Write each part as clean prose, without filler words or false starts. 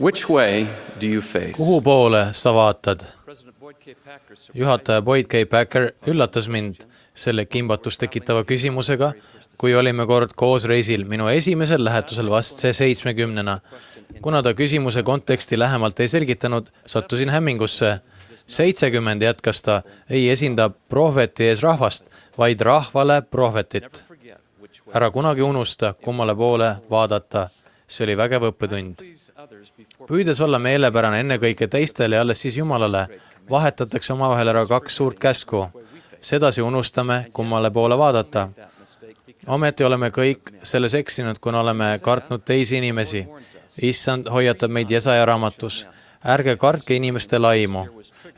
Which way do you face? Kuhu poole sa vaatad? Juhataja Boyd K. Packer üllatas mind selle kimbatust tekitava küsimusega, kui olime kord koos reisil minu esimesel lähetusel vast see 70-na. Kuna ta küsimuse konteksti lähemalt ei selgitanud, sattusin hämmingusse. 70 jätkas ta ei esinda prohveti ees rahvast, vaid rahvale prohvetit. Ära kunagi unusta, kummale poole vaadata. See oli vägev õppetund. Püüdes olla meelepärane ennekõike teistele ja alles siis Jumalale, vahetatakse omavahel ära kaks suurt käsku. Sedasi unustame, kummale poole vaadata. Ometi oleme kõik selles eksinud, kuna oleme kartnud teisi inimesi. Issand hoiatab meid Jesaja raamatus. Ärge kartke inimeste laimu.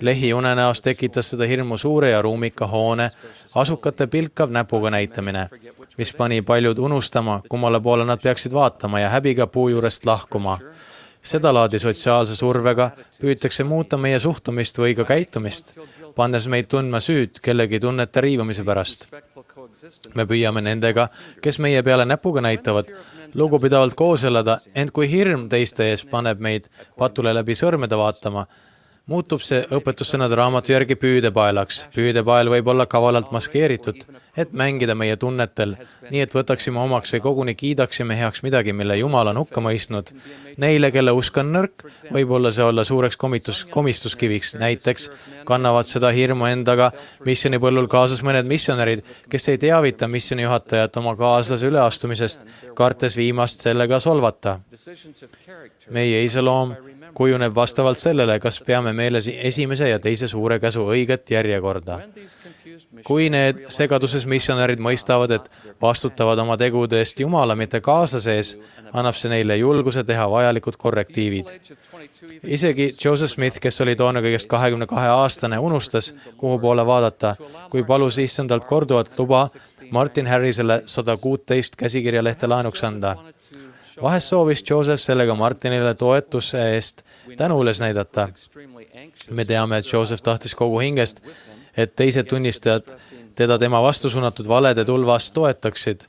Lehi unenäos tekitas seda hirmu suure ja ruumika hoone, asukate pilkav näpuga näitamine, mis pani paljud unustama, kummale poole nad peaksid vaatama ja häbiga puu juurest lahkuma. Seda laadi sotsiaalse survega püütakse muuta meie suhtumist või ka käitumist, pannes meid tundma süüd kellegi tunnete riivamise pärast. Me püüame nendega, kes meie peale näpuga näitavad, lugupidavalt koos elada, ent kui hirm teiste ees paneb meid patule läbi sõrmede vaatama, muutub see õpetussõnade raamatu järgi püüdepaelaks. Püüdepael võib olla kavalalt maskeeritud, et mängida meie tunnetel, nii et võtaksime omaks või koguni kiidaksime heaks midagi, mille Jumal on hukka mõistnud. Neile, kelle usk on nõrk, võib olla see olla suureks komistuskiviks. Näiteks kannavad seda hirmu endaga missionipõllul kaasas mõned missionärid, kes ei teavita missionijuhatajat oma kaaslase üleastumisest, kartes viimast sellega solvata. Meie iseloom kujuneb vastavalt sellele, kas peame meeles esimese ja teise suure käsu õiget järjekorda. Kui need segaduses missionärid mõistavad, et vastutavad oma tegude eest Jumala, mitte kaaslase ees, annab see neile julguse teha vajalikud korrektiivid. Isegi Joseph Smith, kes oli toona kõigest 22-aastane, unustas, kuhu poole vaadata, kui palus issandalt korduvat luba Martin Harrisele 116 käsikirjalehte laenuks anda. Vahest soovis Joseph sellega Martinile toetuse eest tänu üles näidata. Me teame, et Joseph tahtis kogu hingest, et teised tunnistajad teda tema vastu suunatud valede tulvas toetaksid.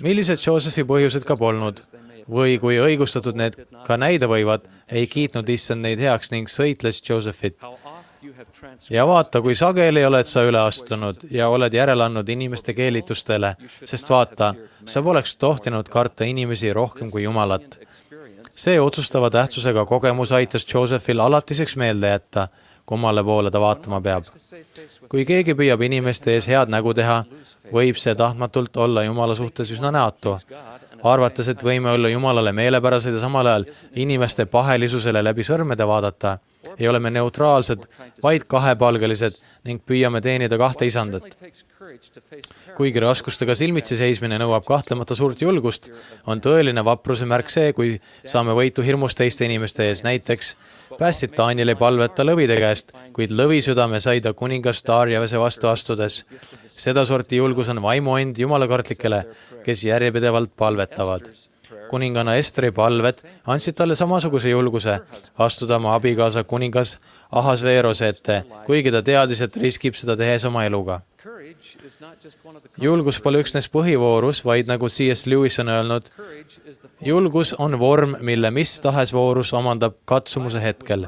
Millised Josephi põhjused ka polnud, või kui õigustatud need ka näida võivad, ei kiitnud issand neid heaks ning sõitles Josephit. Ja vaata, kui sageli oled sa üle astunud ja oled järele andnud inimeste keelitustele, sest vaata, sa poleks tohtinud karta inimesi rohkem kui Jumalat. See otsustava tähtsusega kogemus aitas Josephil alatiseks meelde jätta, kummale poole ta vaatama peab. Kui keegi püüab inimeste ees head nägu teha, võib see tahtmatult olla Jumala suhtes üsna näotu. Arvates, et võime olla Jumalale meelepärased ja samal ajal inimeste pahelisusele läbi sõrmede vaadata, ei ole me neutraalsed, vaid kahepalgelised ning püüame teenida kahte isandat. Kuigi raskustega silmitsi seismine nõuab kahtlemata suurt julgust, on tõeline vapruse märk see, kui saame võitu hirmust teiste inimeste ees. Näiteks päästsid Danieli palveta lõvide käest, kuid lõvi südame sai ta kuningas Darjavese vastu astudes. Seda sorti julgus on vaimuend jumalakartlikele, kes järjepidevalt palvetavad. Kuninganna Estri palved andsid talle samasuguse julguse astuda oma abikaasa kuningas Ahasveerose ette, kuigi ta teadis, et riskib seda tehes oma eluga. Julgus pole üksnes põhivoorus, vaid nagu C.S. Lewis on öelnud, julgus on vorm, mille mis tahes voorus omandab katsumuse hetkel.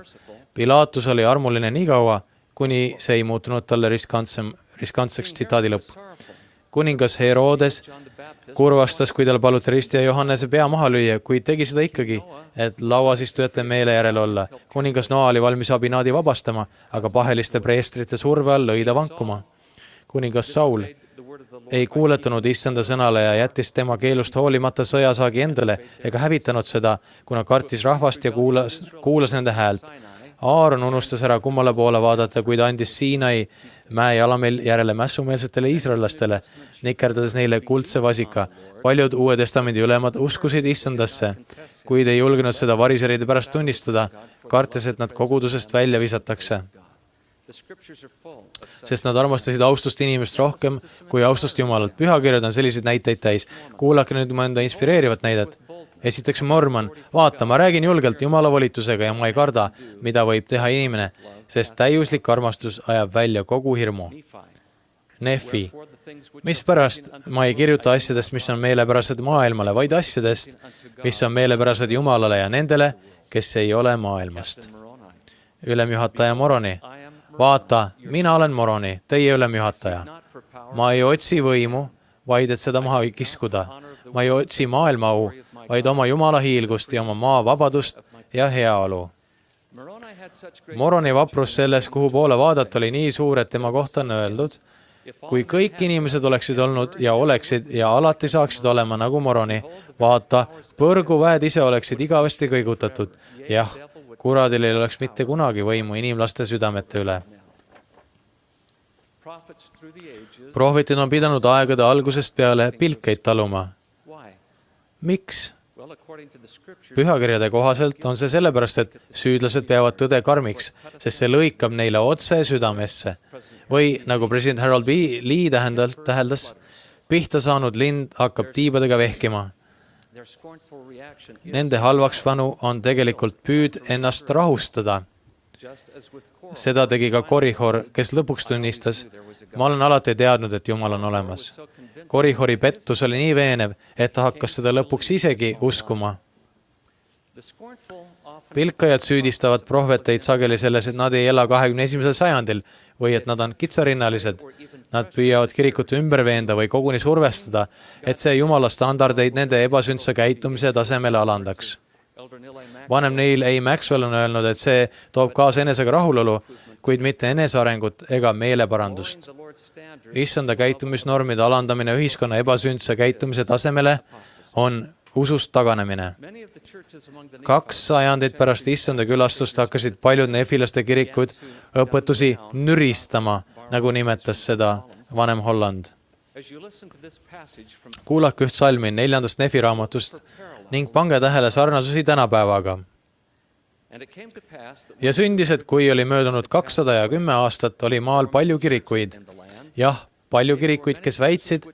Pilatus oli armuline nii kaua, kuni see ei muutunud talle riskantseks tsitaadi lõpp. Kuningas Herodes kurvastas, kui tal paluti risti ja Johannese pea maha lüüa, kuid tegi seda ikkagi, et lauasistujate meele järel olla. Kuningas Noa oli valmis Abinadi vabastama, aga paheliste preestrite surve all lõi ta vankuma. Kuningas Saul ei kuuletunud issanda sõnale ja jättis tema keelust hoolimata sõjasaagi endale ega hävitanud seda, kuna kartis rahvast ja kuulas nende häält. Aaron unustas ära kummale poole vaadata, kui ta andis Siinai mäe jalamil järele mässumeelsetele iisraellastele, nikerdades neile kuldse vasika. Paljud Uue Testamendi ülemad uskusid issandasse, kuid ei julgenud seda variseride pärast tunnistada, kartes, et nad kogudusest välja visatakse. Sest nad armastasid austust inimest rohkem kui austust Jumalalt. Pühakirjad on selliseid näiteid täis. Kuulake nüüd mõnda inspireerivat näidet. Esiteks Mormon, vaata, ma räägin julgelt Jumala volitusega ja ma ei karda, mida võib teha inimene, sest täiuslik armastus ajab välja kogu hirmu. Nefi, mispärast ma ei kirjuta asjadest, mis on meelepärased maailmale, vaid asjadest, mis on meelepärased Jumalale ja nendele, kes ei ole maailmast. Ülemjuhataja Moroni, vaata, mina olen Moroni, teie ülemjuhataja. Ma ei otsi võimu, vaid et seda maha kiskuda. Ma ei otsi maailma au, vaid oma Jumala hiilgust ja oma maa vabadust ja heaolu. Moroni vaprus selles, kuhu poole vaadata, oli nii suur, et tema kohta on öeldud, kui kõik inimesed oleksid olnud ja oleksid ja alati saaksid olema nagu Moroni, vaata, põrguväed ise oleksid igavesti kõigutatud. Jah, kuradil ei oleks mitte kunagi võimu inimlaste südamete üle. Prohvetid on pidanud aegade algusest peale pilkeid taluma. Miks? Pühakirjade kohaselt on see sellepärast, et süüdlased peavad tõde karmiks, sest see lõikab neile otse südamesse. Või nagu president Harold B. Lee täheldas, pihta saanud lind hakkab tiibadega vehkima. Nende halvakspanu on tegelikult püüd ennast rahustada. Seda tegi ka Korihor, kes lõpuks tunnistas, ma olen alati teadnud, et Jumal on olemas. Korihori pettus oli nii veenev, et ta hakkas seda lõpuks isegi uskuma. Pilkajad süüdistavad prohveteid sageli selles, et nad ei ela 21. sajandil või et nad on kitsarinnalised. Nad püüavad kirikut ümber veenda või koguni survestada, et see Jumala standardeid nende ebasündse käitumise tasemele alandaks. Vanem Neil A. Maxwell on öelnud, et see toob kaasa enesega rahulolu, kuid mitte enesearengut ega meeleparandust. Issanda käitumisnormide alandamine ühiskonna ebasündse käitumise tasemele on usust taganemine. 2 sajandit pärast Issanda külastust hakkasid paljud nefilaste kirikud õpetusi nüristama, nagu nimetas seda vanem Holland. Kuulake üht salmi 4. Nefi raamatust ning pange tähele sarnasusi tänapäevaga. Ja sündis, et kui oli möödunud 210 aastat, oli maal palju kirikuid. Jah, palju kirikuid, kes väitsid,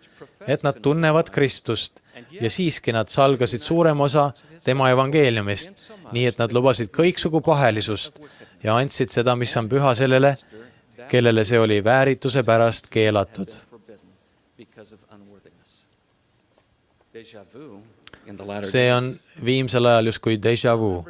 et nad tunnevad Kristust ja siiski nad salgasid suurem osa tema evangeeliumist, nii et nad lubasid kõiksugu pahelisust ja andsid seda, mis on püha sellele, kellele see oli väärituse pärast keelatud. See on viimsel ajal justkui déjà vu.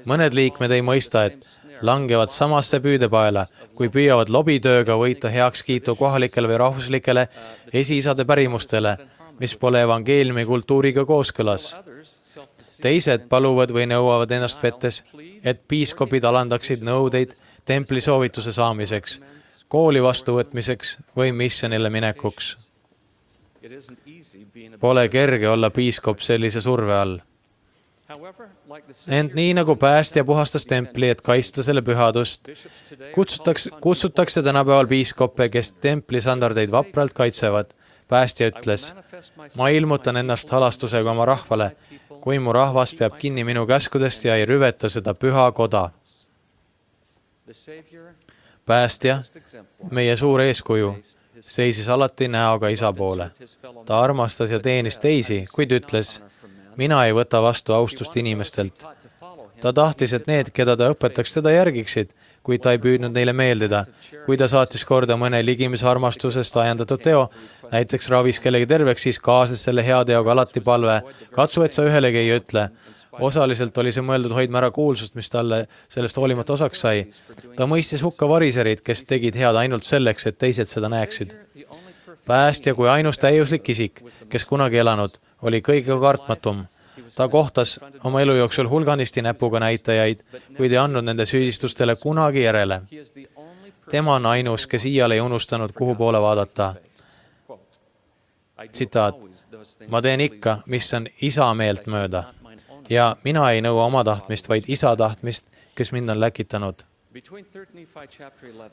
Mõned liikmed ei mõista, et langevad samasse püüdepaela, kui püüavad lobitööga võita heakskiitu kohalikele või rahvuslikele esiisade pärimustele, mis pole evangeeliumi kultuuriga kooskõlas. Teised paluvad või nõuavad ennast pettes, et piiskopid alandaksid nõudeid templi soovituse saamiseks, kooli vastuvõtmiseks või missionile minekuks. Pole kerge olla piiskop sellise surve all. Ent nii nagu päästja puhastas templi, et kaitsta selle pühadust, kutsutakse tänapäeval piiskoppe, kes templi standardeid vapralt kaitsevad. Päästja ütles, ma ilmutan ennast halastusega oma rahvale, kui mu rahvas peab kinni minu käskudest ja ei rüveta seda püha koda. Päästja, meie suur eeskuju, seisis alati näoga isa poole. Ta armastas ja teenis teisi, kuid ütles, mina ei võta vastu austust inimestelt. Ta tahtis, et need, keda ta õpetaks, teda järgiksid, kuid ta ei püüdnud neile meeldida. Kui ta saatis korda mõne ligimise armastusest ajendatud teo, näiteks ravis kellegi terveks, siis kaasnes selle hea teoga alati palve, katsu, et sa ühelegi ei ütle. Osaliselt oli see mõeldud hoidma ära kuulsust, mis talle sellest hoolimata osaks sai. Ta mõistis hukka variserid, kes tegid head ainult selleks, et teised seda näeksid. Päästja kui ainus täiuslik isik, kes kunagi elanud, oli kõige kartmatum. Ta kohtas oma elu jooksul hulganisti näpuga näitajaid, kuid ei andnud nende süüdistustele kunagi järele. Tema on ainus, kes iial ei unustanud, kuhu poole vaadata. Tsitaat, ma teen ikka, mis on isa meelt mööda. Ja mina ei nõua oma tahtmist, vaid isa tahtmist, kes mind on läkitanud.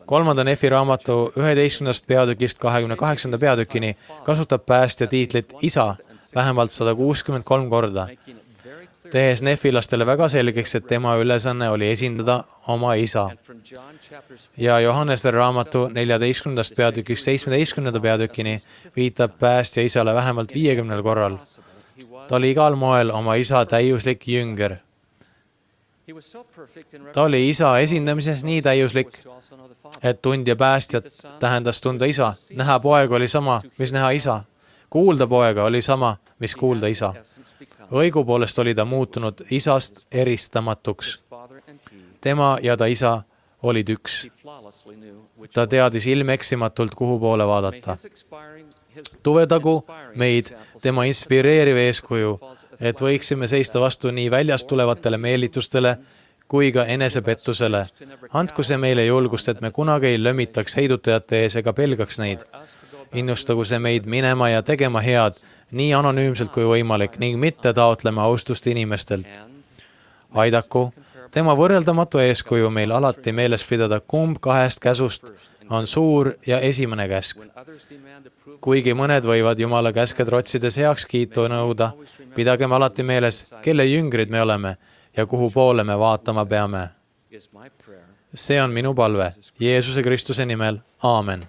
3. Nefi raamatu 11. peatükist 28. peatükini kasutab päästja tiitlit isa vähemalt 163 korda, tehes nefilastele väga selgeks, et tema ülesanne oli esindada oma isa. Ja Johannese raamatu 14. peatükist 17. peatükini viitab päästja isale vähemalt 50 korral. Ta oli igal moel oma isa täiuslik jünger. Ta oli isa esindamises nii täiuslik, et tundja päästjat tähendas tunda isa. Näha poega oli sama, mis näha isa. Kuulda poega oli sama, mis kuulda isa. Õigupoolest oli ta muutunud isast eristamatuks. Tema ja ta isa olid üks. Ta teadis ilmeksimatult, kuhu poole vaadata. Tuvetagu meid tema inspireeriv eeskuju, et võiksime seista vastu nii väljast tulevatele meelitustele kui ka enesepettusele. Andku see meile julgust, et me kunagi ei lömitaks heidutajate ees ega pelgaks neid. Innustagu see meid minema ja tegema head nii anonüümselt kui võimalik ning mitte taotlema austust inimestelt. Aidaku tema võrreldamatu eeskuju meil alati meeles pidada, kumb kahest käsust on suur ja esimene käsk. Kuigi mõned võivad Jumala käske trotsides heakskiitu nõuda, pidagem alati meeles, kelle jüngrid me oleme ja kuhu poole me vaatama peame. See on minu palve Jeesuse Kristuse nimel. Aamen.